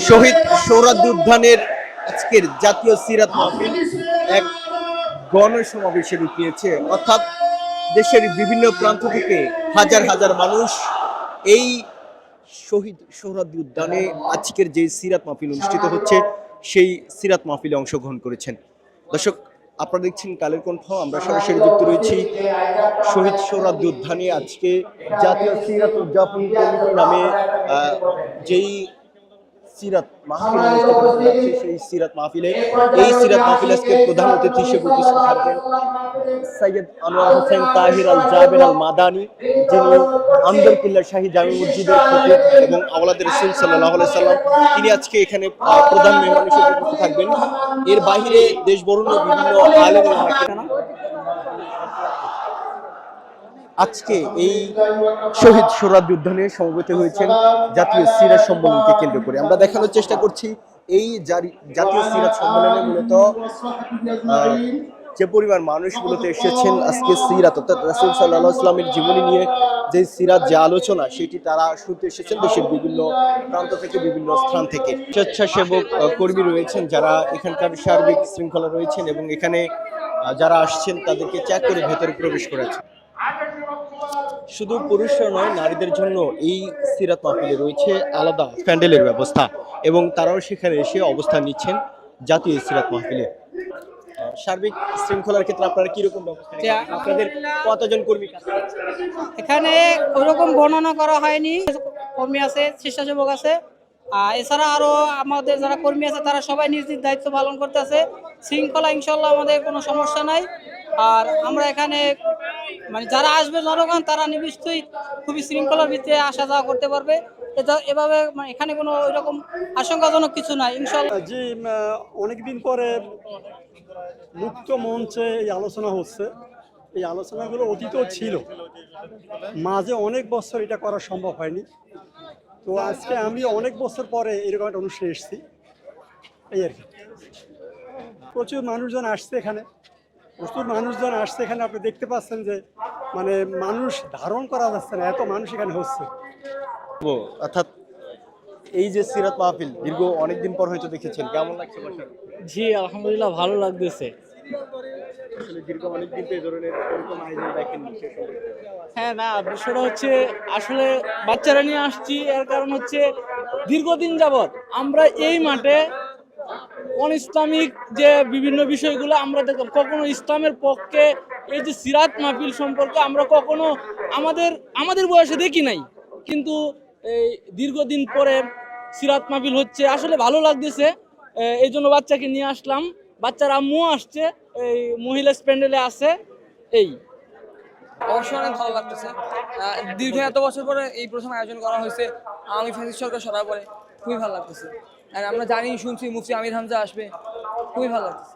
শহীদ সোহরাওয়ার্দী উদ্যানের আজকের জাতীয় সিরাত মাহফিল এক গণসমাবেশে রূপ নিয়েছে, অর্থাৎ দেশের বিভিন্ন প্রান্ত থেকে হাজার হাজার মানুষ এই শহীদ সোহরাওয়ার্দী উদ্যানে আজকের যে সিরাত মাহফিল অনুষ্ঠিত হচ্ছে সেই সিরাত মাহফিলে অংশগ্রহণ করেছেন। দর্শক, আপনারা দেখছেন কালের কণ্ঠ। আমরা সরাসরি যুক্ত রয়েছি শহীদ সোহরাওয়ার্দী উদ্যানে। আজকে জাতীয় সিরাত উদযাপন কমিটি নামে যেই সিরাত মাহফিল অনুষ্ঠিত হতে যাচ্ছে সেই সিরাত মাহফিলে আজকে প্রধান অতিথি হিসেবে উপস্থিত থাকবেন সৈয়দ আনোয়ার হোসেন তাহির আল জাবের আল মাদানী, যিনি আন্দরকিল্লা শাহী জামি মসজিদের খতিব এবং আওলাদ রাসূল সাল্লাল্লাহু আলাইহি সাল্লাম। তিনি আজকে এখানে প্রধান মেহমান হিসেবে উপস্থিত থাকবেন। এর বাইরে দেশ বরণ্য বিভিন্ন আলেম ওলামা আজকে এই শহীদ সোহরাওয়ার্দী উদ্যানে সমবেত হয়েছেন জাতীয় সিরাত সম্মেলনকে কেন্দ্র করে। আমরা দেখানোর চেষ্টা করছি এই জাতীয় সিরাত সম্মেলনে মূলত যে পরিমাণ মানুষ মূলত এসেছেন আজকে সিরাত অর্থাৎ রাসূল সাল্লাল্লাহু আলাইহি ওয়াসাল্লামের জীবনী নিয়ে যে সিরাত যে আলোচনা সেটি তারা শুনতে এসেছেন দেশের বিভিন্ন প্রান্ত থেকে, বিভিন্ন স্থান থেকে। স্বেচ্ছাসেবক কর্মী রয়েছেন যারা এখানকার সার্বিক শৃঙ্খলা রয়েছেন এবং এখানে যারা আসছেন তাদেরকে চেক করে ভেতরে প্রবেশ করেছে। শুধু পুরুষরা নয়, নারীদের জন্য এই সিরাত মাহফিলে রয়েছে আলাদা প্যান্ডেলের ব্যবস্থা এবং তারাও সেখানে এসে অবস্থান নিচ্ছেন জাতীয় সিরাত মাহফিলে। সার্বিক শৃঙ্খলার ক্ষেত্রে আপনারা কিরকম ব্যবস্থা নিচ্ছেন? আপনাদের কতজন কর্মী এখানে ওরকম গণনা করা হয়নি। কর্মী আছে, স্বেচ্ছাসেবক আছে, এছাড়া আরো আমাদের যারা কর্মী আছে তারা সবাই নিজ নিজ দায়িত্ব পালন করতেছে। শৃঙ্খলা ইনশাল্লাহ আমাদের কোনো সমস্যা নাই। আর আমরা এখানে মানে যারা আসবে জনগণ তারা নিশ্চয়ই খুবই শৃঙ্খলার ভিত্তিতে আসা যাওয়া করতে পারবে। এভাবে এখানে কোনো এরকম আশঙ্কাজনক কিছু নাই ইনশাল্লাহ। জি, অনেকদিন পরে মুক্ত মঞ্চে এই আলোচনা হচ্ছে। এই আলোচনাগুলো অতীতও ছিল, মাঝে অনেক বছর এটা করা সম্ভব হয়নি। তো আজকে আমি অনেক বছর পরে এরকম একটা অনুষ্ঠানে এসেছি, এই আর কি। প্রচুর মানুষজন আসছে এখানে, আপনি দেখতে পাচ্ছেন যে মানে মানুষ ধারণ করা যাচ্ছে না, এত মানুষ এখানে হচ্ছে। অর্থাৎ এই যে সিরাত মাহফিল দীর্ঘ অনেকদিন পর হয়তো দেখেছেন, কেমন লাগছে? জি আলহামদুলিল্লাহ, ভালো লাগতেছে। দীর্ঘ অনেকদিন তো এই ধরনের এরকম আয়োজন দেখেননি। হ্যাঁ, না, বিষয়টা হচ্ছে আসলে বাচ্চারা নিয়ে আসছি, এর কারণ হচ্ছে দীর্ঘদিন যাবৎ আমরা এই মাঠে ইসলামিক যে বিভিন্ন বিষয়গুলো আমরা দেখলাম, কখনো ইসলামের পক্ষে এই যে সিরাত মাহফিল সম্পর্কে আমরা কখনো আমাদের বয়সে দেখি নাই, কিন্তু এই দীর্ঘদিন পরে সিরাত মাহফিল হচ্ছে, আসলে ভালো লাগতেছে। এই জন্য বাচ্চাকে নিয়ে আসলাম, বাচ্চার আম্মু আসছে, এই মহিলা প্যান্ডেলে আছে। এই অবশ্যই অনেক ভালো লাগতেছে। দীর্ঘ এত বছর পরে এই প্রথম আয়োজন করা হয়েছে আওয়ামী ফ্যাসিস্ট সরকার সরার পরে, খুবই ভালো লাগতেছে। আর আমরা জানি, শুনছি মুফতি আমির হামজা আসবে, খুবই ভালো লাগতেছে।